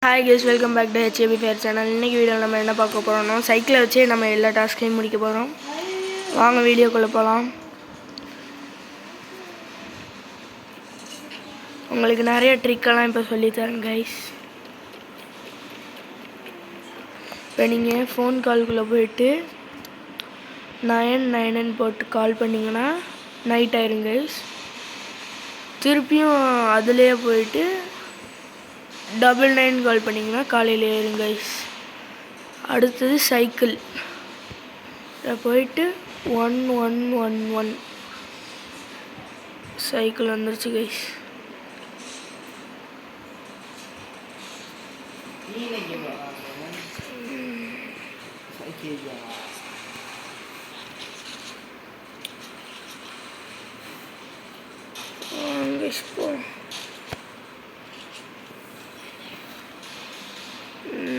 Hi guys, welcome back to HAP fair channel. இன்றைக்கி வீடியோவில் நம்ம என்ன பார்க்க போகிறோம்னா, சைக்கிளை வச்சு நம்ம எல்லா டாஸ்க்கையும் முடிக்க போகிறோம். வாங்க வீடியோக்குள்ளே போகலாம். உங்களுக்கு நிறைய ட்ரிக்கெல்லாம் இப்போ சொல்லித்தரேன் கைஸ். இப்போ நீங்கள் ஃபோன் கால்குள்ளே போயிட்டு 999 போட்டு கால் பண்ணிங்கன்னா நைட் ஆயிரும் கைஸ். திருப்பியும் அதுலேயே போயிட்டு 99 கால் பண்ணிங்கன்னா காலையில் ஏறும் கைஸ். அடுத்தது சைக்கிள் போயிட்டு 1111 சைக்கிள் வந்துருச்சு கைஸ்.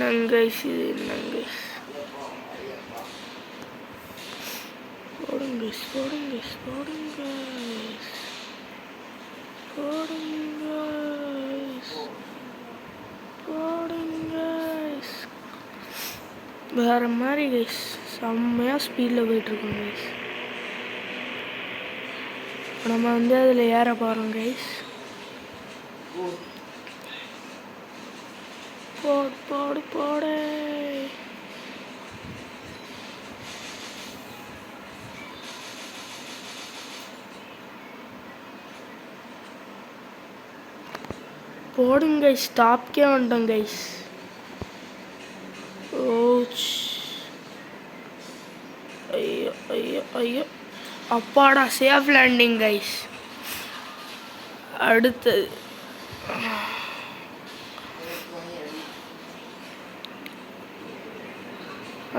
நங்கைஸ் இது நங்கைஸ் போடுங்க போடுங்க போடுங்க போடுங்க போடுங்க. வேறு மாதிரி கைஸ் செம்மையாக ஸ்பீடில் போயிட்டுருக்கோம் கைஸ். இப்போ நம்ம வந்து அதில் ஏற போகிறோம் கைஸ். போடு போடு போடு. போடுங்க கைஸ், ஸ்டாப்கே வந்துட்டோம் கைஸ். ஓச் ஐயோ ஐயோ ஐயோ, அப்பாடா சேஃப் லேண்டிங் கைஸ். அடுத்தது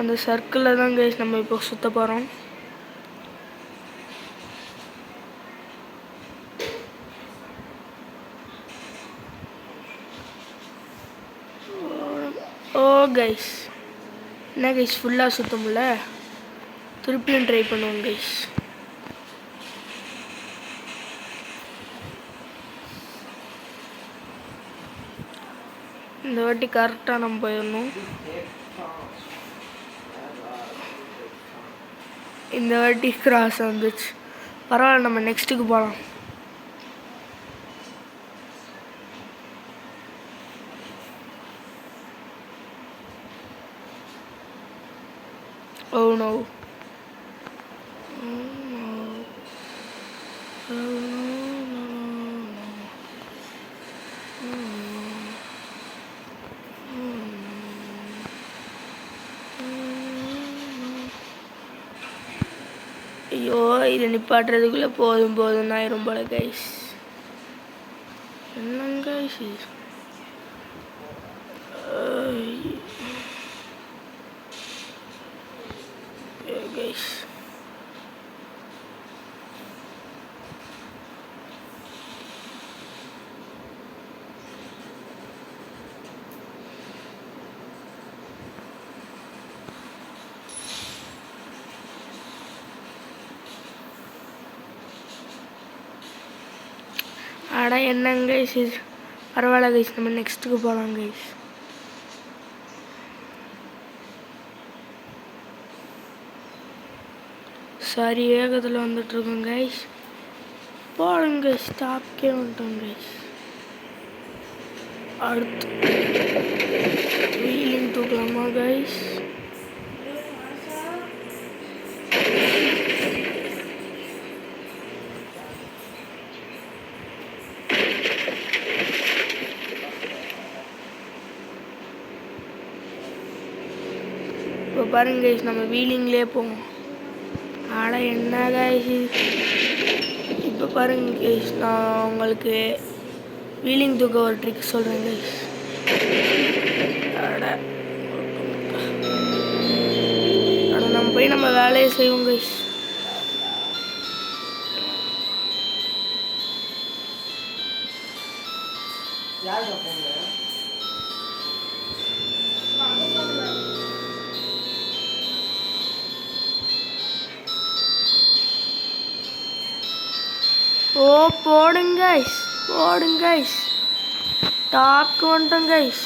அந்த சர்க்கிளில் தான் கைஸ் நம்ம இப்போ சுற்ற போகிறோம். ஓ கைஸ், என்ன கைஸ் ஃபுல்லாக சுற்ற முடியல. திருப்பியும் ட்ரை பண்ணுவோம் கைஸ். இந்த வாட்டி கரெக்டாக நம்ம போயிடணும். இந்த வாட்டி கிராஸ் வந்துச்சு, பரவாயில்ல. நம்ம நெக்ஸ்ட்டுக்கு போகலாம். Oh no. ஐயோ, இதை நிப்பாட்டுறதுக்குள்ளே போதும் போதும் ஆயிரும் போல கைஸ். என்னங்க கைஸ் கைஸ். அடா என்னங்க கைஸ், பரவாயில்ல கைஸ், நம்ம நெக்ஸ்ட்டுக்கு போகலாம் கைஸ். சரி வேகத்தில் வந்துட்டுருக்கோம் கைஸ். போடுங்க கைஸ், ஸ்டாப்கே வந்துட்டோம் கைஸ். அடுத்து வீலிங் தூக்கலாமா கைஸ்? இப்போ பாருங்க கைஸ், நம்ம வீலிங்லேயே போவோம். ஆட என்ன கைஸ், இப்போ பாருங்க கைஸ், நான் உங்களுக்கு வீலிங் தூக்க ஒரு ட்ரிக் சொல்கிறேன் கைஸ். ஆட நம்ம போய் நம்ம வேலையை செய்வோம் கைஸ். ஓ போடுங்க கைஸ், போடுங்க கைஸ், டாப்க்கு வந்துட்டோம் கைஸ்.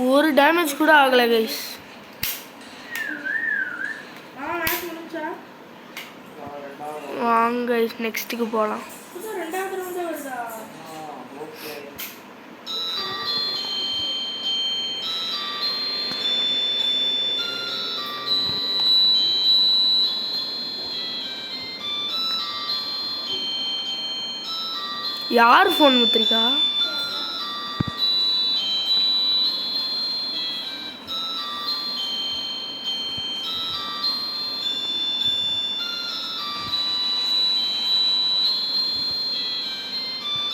ஒரு டேமேஜ் கூட ஆகலை கைஸ். வாங்க கைஸ் நெக்ஸ்ட்டுக்கு போகலாம். யார் ஃபோன் முத்திரிக்கா?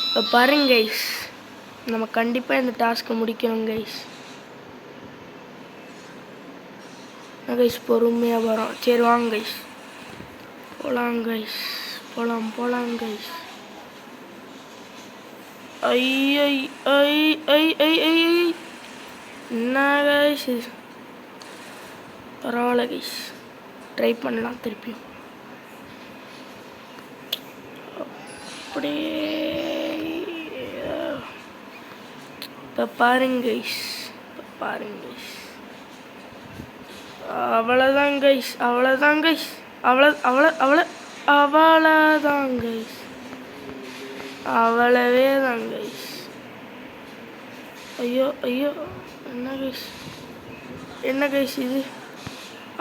இப்போ பாருங்க கைஸ், நம்ம கண்டிப்பாக இந்த டாஸ்க்கை முடிக்கணும் கைஸ். கைஸ் பொறுமையாக வரோம். சரி வாங்க கைஸ் போகலாம் கைஸ், போகலாம் கைஸ். ஐ என்ன கைஸ், பரவாயில்ல கைஸ், ட்ரை பண்ணலாம் திருப்பியும். அப்படியே இப்போ பாருங்க கைஸ், அவ்வளோதான் கைஸ், அவ்வளோதான் கைஸ். அவ்வளவே தான் கைஸ். ஐயோ என்ன கைஸ் இது?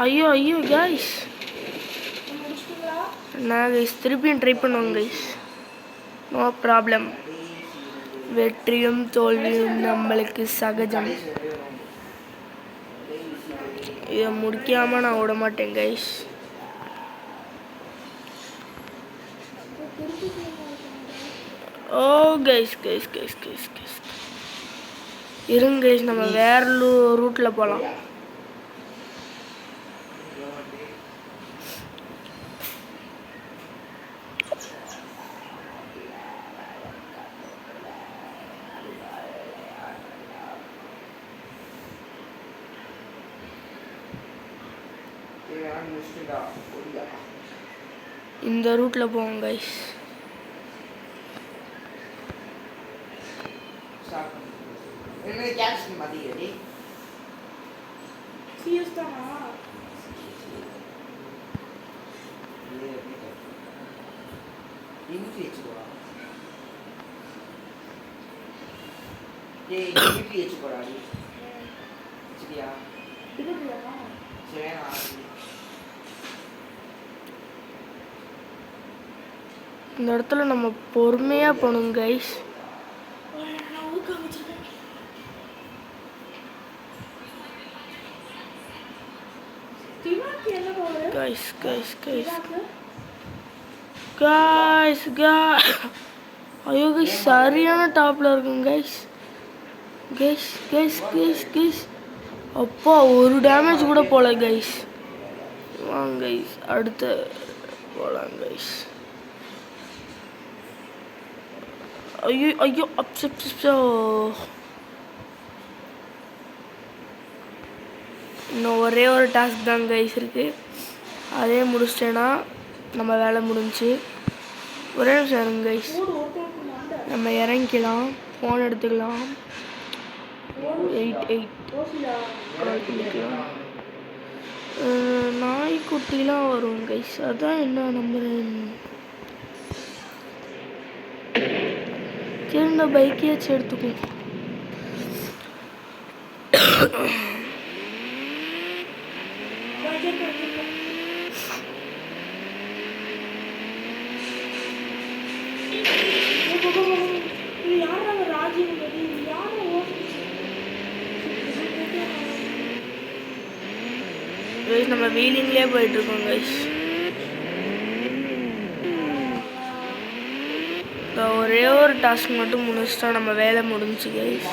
ஐயோ கைஸ், என்ன கைஸ், திருப்பியும் ட்ரை பண்ணுவோம் கைஸ். No problem. வெற்றியும் தோல்வியும் நம்மளுக்கு சகஜம். இதை முடிக்காமல் நான் விட மாட்டேன் கைஸ். ஓ கைஸ் இருங்க கைஸ், நம்ம வேற ரூட்டில் போகலாம். இந்த ரூட்டில் போவோம் கைஸ். இந்த இடத்துல நம்ம பொறுமையாக போகணும் கைஸ். ஐயோ கைஸ், சரியான டாப்பில் இருக்குங்க கைஸ். அப்பா ஒரு டேமேஜ் கூட போகல கைஸ். வாங்க கைஸ் அடுத்து போகலாம் கைஸ். ஐயோ அப்சோ. இன்னும் ஒரே ஒரு டாஸ்க் தான் கைஸ் இருக்குது. அதே முடிச்சிட்டேன்னா நம்ம வேலை முடிஞ்சு. ஒரே நிமிஷம் இருங்க கைஸ், நம்ம இறங்கிக்கலாம், ஃபோன் எடுத்துக்கலாம். 8 கால் பண்ணிக்கலாம். நாய்க்குட்டிலாம் வரும் கைஸ், அதான் என்ன நம்புறேன். சரி இந்த பைக்கையாச்சும் எடுத்துக்கும். நம்ம வீலிங்லேயே போயிட்டு இருக்கோம் கைஸ். ஒரே ஒரு டாஸ்க் மட்டும் முடிச்சிட்டா நம்ம வேலை முடிஞ்சு கைஸ்.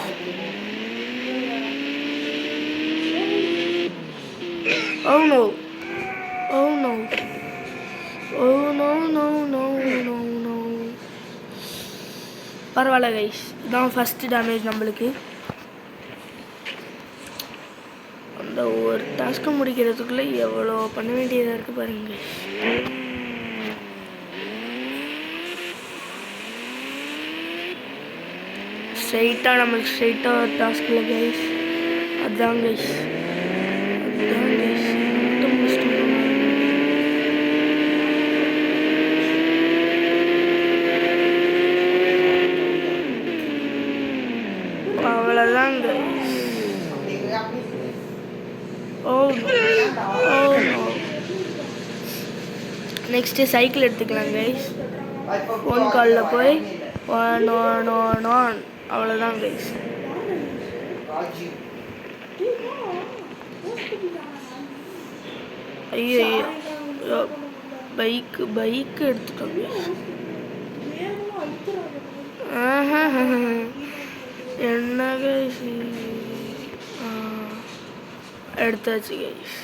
Oh no. பரவாயில்ல கைஸ், இதான் ஃபஸ்ட்டு டேமேஜ் நம்மளுக்கு. அந்த ஒரு டாஸ்க்கை முடிக்கிறதுக்குள்ளே எவ்வளோ பண்ண வேண்டியதாக இருக்குது பாருங்க. ஸ்ட்ரைட்டாக நம்மளுக்கு டாஸ்க் இல்லை கைஸ். அதான் கைஸ் அவ்வளோதான் கைஸ். நெக்ஸ்ட்டு சைக்கிள் எடுத்துக்கலாம் கைஸ். ஃபோன் காலில் போய் ஒன் அவ்வளோதான் கைஸ். ஐயோ பைக்கு எடுத்துட்டோம் கைஸ். என்ன கைஸ் எடுத்தாச்சு கைஸ்.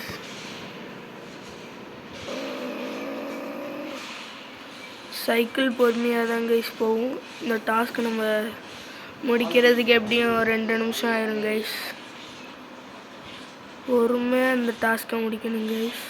சைக்கிள் பொறுமையாக தான் கைஸ் போகும். இந்த டாஸ்க்கு நம்ம முடிக்கிறதுக்கு எப்படியும் 2 நிமிஷம் ஆயிரும் கைஸ். பொறுமையாக இந்த டாஸ்க்கை முடிக்கணும் கைஸ்.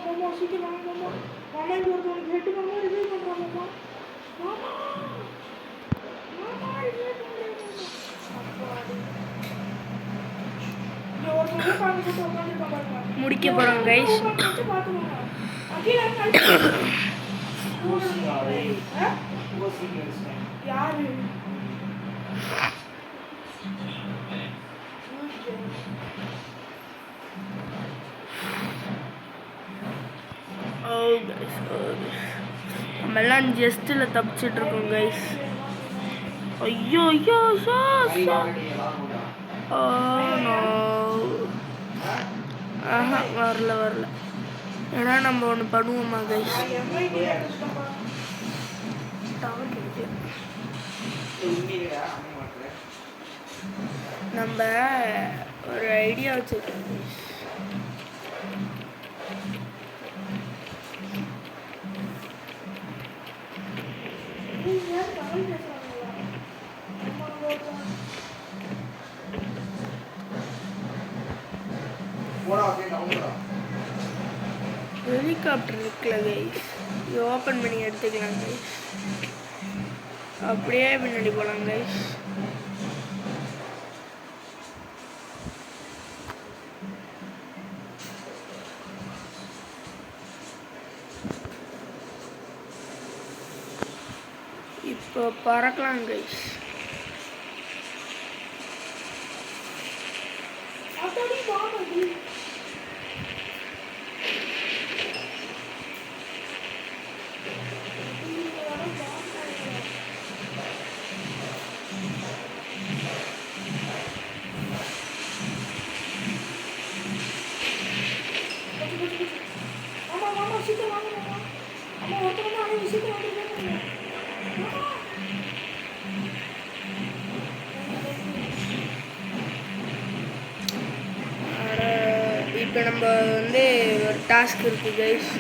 மாமா சீக்கிரம் வாங்க மாமா. மாமா இங்க ஒருத்தவங்க ஹெட் மாமா ரிவைவ் பண்றாங்க மாமா. மாமா மாமா ரிவைவ் பண்றாங்க மாமா. முடிக்க போறோம் கைஸ். யாரு நம்ம எல்லாம் ஜஸ்ட்டில் தப்பிச்சிட்டு இருக்கோம் கைஸ். ஐயோ ஐயோ வரல. ஏன்னா நம்ம ஒன்று பண்ணுவோமா கைஸ். நம்ம ஒரு ஐடியா வச்சுருக்கோம் கைஸ். ஹெலிகாப்டர் இருக்குல்ல கைஸ், இது ஓப்பன் பண்ணி எடுத்துக்கலாம் கைஸ். அப்படியே பின்னாடி போகலாம் கைஸ். இப்போ பறக்கலாம் கைஸ். இப்போ நம்ம வந்து ஒரு டாஸ்க் இருக்குது கைஸ்.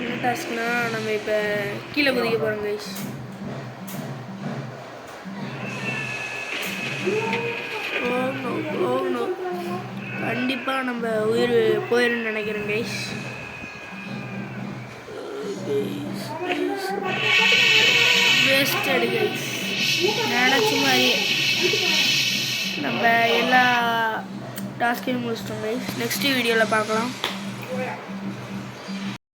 என்ன டாஸ்க்னா நம்ம இப்போ கீழே குதிக்க போகிறோம் கைஸ். கண்டிப்பாக நம்ம உயிர் போயிடும்னு நினைக்கிறேன் கைஸ். Wasted guys. நினச்ச மாதிரி நம்ம எல்லா டாஸ்கையும் முடிச்சிட்டோம் கைஸ். நெக்ஸ்ட் வீடியோவில் பார்க்கலாம்.